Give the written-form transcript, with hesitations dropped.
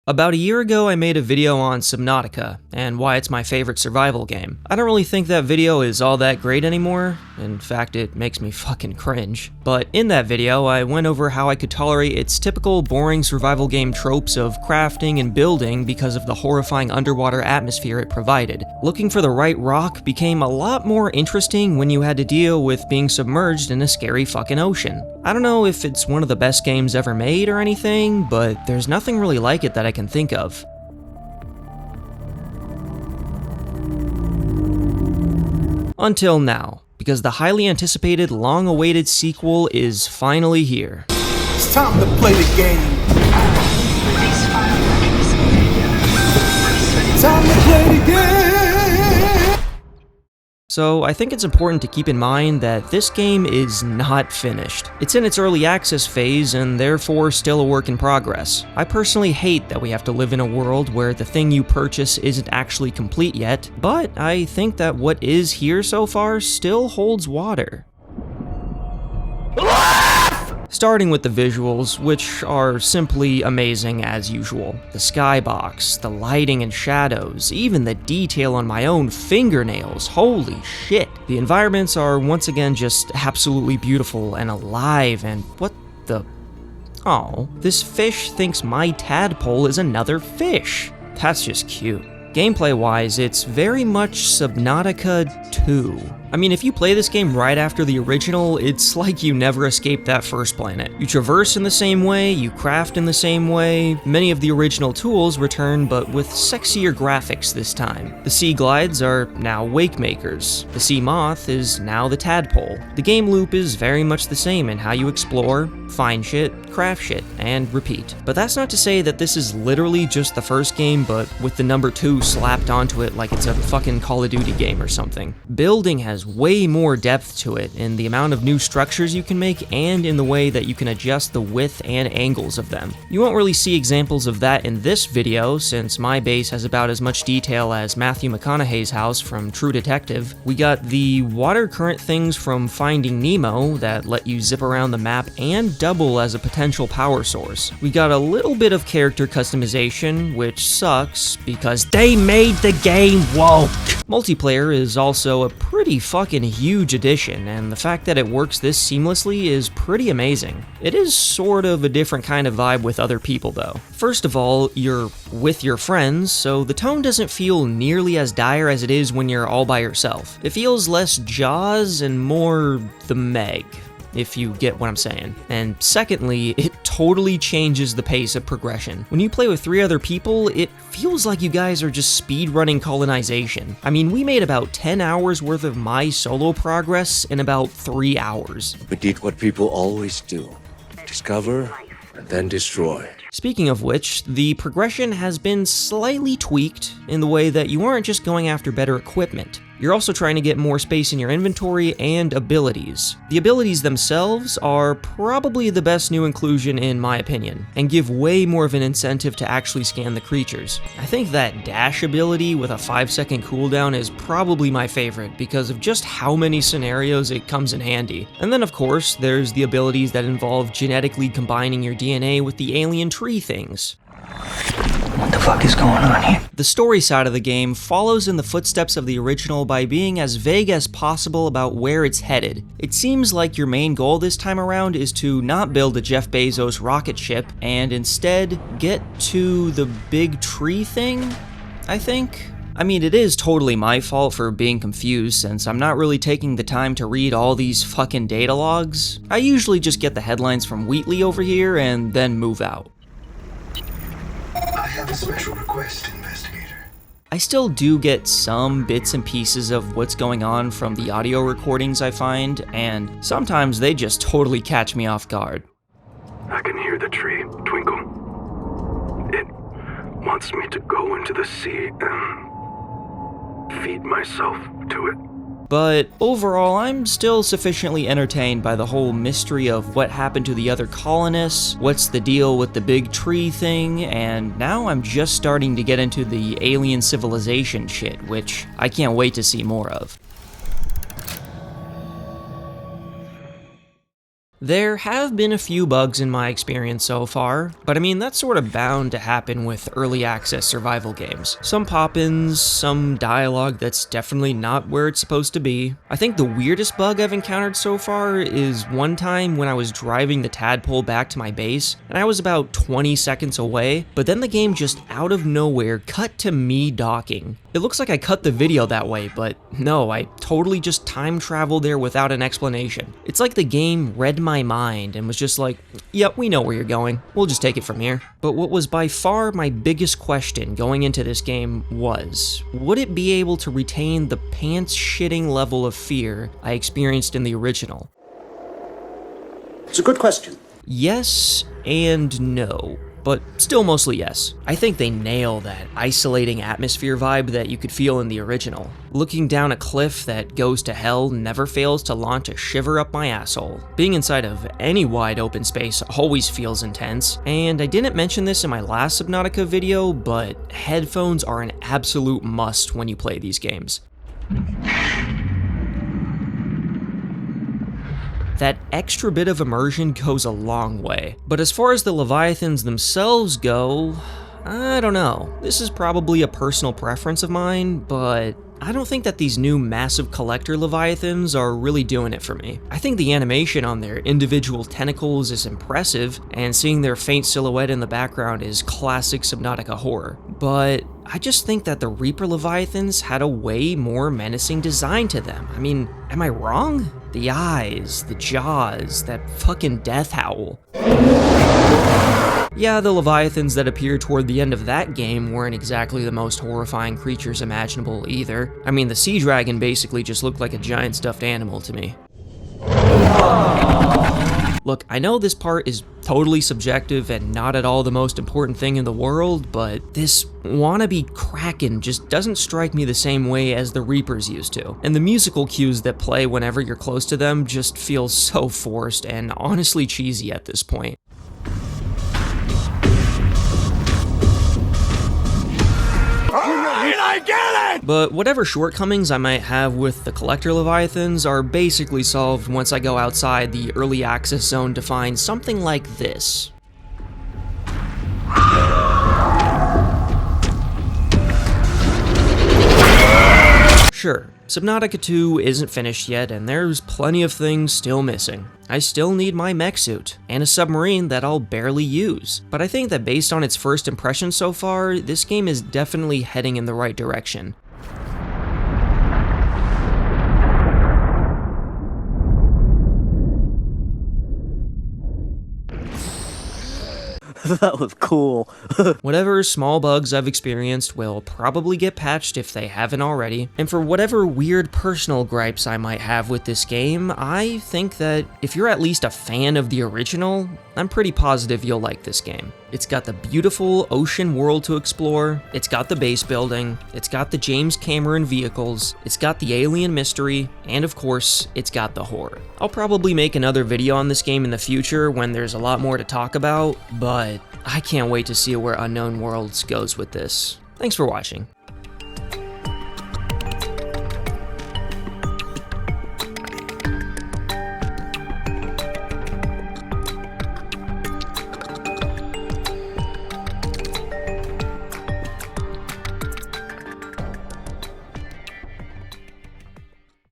About a year ago, I made a video on Subnautica, and why it's my favorite survival game. I don't really think that video is all that great anymore. In fact, it makes me fucking cringe. But in that video, I went over how I could tolerate its typical boring survival game tropes of crafting and building because of the horrifying underwater atmosphere it provided. Looking for the right rock became a lot more interesting when you had to deal with being submerged in a scary fucking ocean. I don't know if it's one of the best games ever made or anything, but there's nothing really like it that I can think of. Until now, because the highly anticipated, long-awaited sequel is finally here. It's time to play the game. Time to play the game. So I think it's important to keep in mind that this game is not finished. It's in its early access phase and therefore still a work in progress. I personally hate that we have to live in a world where the thing you purchase isn't actually complete yet, but I think that what is here so far still holds water. Starting with the visuals, which are simply amazing as usual. The skybox, the lighting and shadows, even the detail on my own fingernails, holy shit. The environments are once again just absolutely beautiful and alive, and what the... Oh, this fish thinks my tadpole is another fish. That's just cute. Gameplay-wise, it's very much Subnautica 2. I mean, if you play this game right after the original, it's like you never escaped that first planet. You traverse in the same way, you craft in the same way, many of the original tools return, but with sexier graphics this time. The sea glides are now wake makers. The sea moth is now the tadpole. The game loop is very much the same in how you explore, find shit, craft shit, and repeat. But that's not to say that this is literally just the first game, but with the number 2 slapped onto it like it's a fucking Call of Duty game or something. Building has way more depth to it in the amount of new structures you can make and in the way that you can adjust the width and angles of them. You won't really see examples of that in this video since my base has about as much detail as Matthew McConaughey's house from True Detective. We got the water current things from Finding Nemo that let you zip around the map and double as a potential power source. We got a little bit of character customization, which sucks because they made the game woke. Multiplayer is also a pretty fucking huge addition, and the fact that it works this seamlessly is pretty amazing. It is sort of a different kind of vibe with other people though. First of all, you're with your friends, so the tone doesn't feel nearly as dire as it is when you're all by yourself. It feels less Jaws and more The Meg, if you get what I'm saying. And secondly, it totally changes the pace of progression. When you play with 3 other people, it feels like you guys are just speedrunning colonization. I mean, we made about 10 hours worth of my solo progress in about 3 hours. We did what people always do. Discover and then destroy. Speaking of which, the progression has been slightly tweaked in the way that you aren't just going after better equipment. You're also trying to get more space in your inventory and abilities. The abilities themselves are probably the best new inclusion in my opinion, and give way more of an incentive to actually scan the creatures. I think that dash ability with a 5-second cooldown is probably my favorite because of just how many scenarios it comes in handy. And then of course, there's the abilities that involve genetically combining your DNA with the alien tree things. What the fuck is going on here? The story side of the game follows in the footsteps of the original by being as vague as possible about where it's headed. It seems like your main goal this time around is to not build a Jeff Bezos rocket ship and instead get to the big tree thing, I think? I mean, it is totally my fault for being confused since I'm not really taking the time to read all these fucking data logs. I usually just get the headlines from Wheatley over here and then move out. I have a special request, investigator. I still do get some bits and pieces of what's going on from the audio recordings I find, and sometimes they just totally catch me off guard. I can hear the tree twinkle. It wants me to go into the sea and feed myself to it. But overall, I'm still sufficiently entertained by the whole mystery of what happened to the other colonists, what's the deal with the big tree thing, and now I'm just starting to get into the alien civilization shit, which I can't wait to see more of. There have been a few bugs in my experience so far, but I mean, that's sort of bound to happen with early access survival games. Some pop-ins, some dialogue that's definitely not where it's supposed to be. I think the weirdest bug I've encountered so far is one time when I was driving the tadpole back to my base, and I was about 20 seconds away, but then the game just out of nowhere cut to me docking. It looks like I cut the video that way, but no, I totally just time traveled there without an explanation. It's like the game read my mind and was just like, yep, we know where you're going. We'll just take it from here. But what was by far my biggest question going into this game was, would it be able to retain the pants-shitting level of fear I experienced in the original? It's a good question. Yes and no, but still mostly yes. I think they nail that isolating atmosphere vibe that you could feel in the original. Looking down a cliff that goes to hell never fails to launch a shiver up my asshole. Being inside of any wide open space always feels intense, and I didn't mention this in my last Subnautica video, but headphones are an absolute must when you play these games. That extra bit of immersion goes a long way. But as far as the Leviathans themselves go, I don't know. This is probably a personal preference of mine, but I don't think that these new massive collector Leviathans are really doing it for me. I think the animation on their individual tentacles is impressive, and seeing their faint silhouette in the background is classic Subnautica horror. But I just think that the Reaper Leviathans had a way more menacing design to them. I mean, am I wrong? The eyes, the jaws, that fucking death howl. Yeah, the Leviathans that appeared toward the end of that game weren't exactly the most horrifying creatures imaginable either. I mean, the sea dragon basically just looked like a giant stuffed animal to me. Look, I know this part is totally subjective and not at all the most important thing in the world, but this wannabe Kraken just doesn't strike me the same way as the Reapers used to. And the musical cues that play whenever you're close to them just feel so forced and honestly cheesy at this point. I get it! But whatever shortcomings I might have with the Collector Leviathans are basically solved once I go outside the early access zone to find something like this. Sure, Subnautica 2 isn't finished yet, and there's plenty of things still missing. I still need my mech suit, and a submarine that I'll barely use. But I think that based on its first impressions so far, this game is definitely heading in the right direction. That was cool. Whatever small bugs I've experienced will probably get patched if they haven't already, and for whatever weird personal gripes I might have with this game, I think that if you're at least a fan of the original, I'm pretty positive you'll like this game. It's got the beautiful ocean world to explore, it's got the base building, it's got the James Cameron vehicles, it's got the alien mystery, and of course, it's got the horror. I'll probably make another video on this game in the future when there's a lot more to talk about, but I can't wait to see where Unknown Worlds goes with this. Thanks for watching.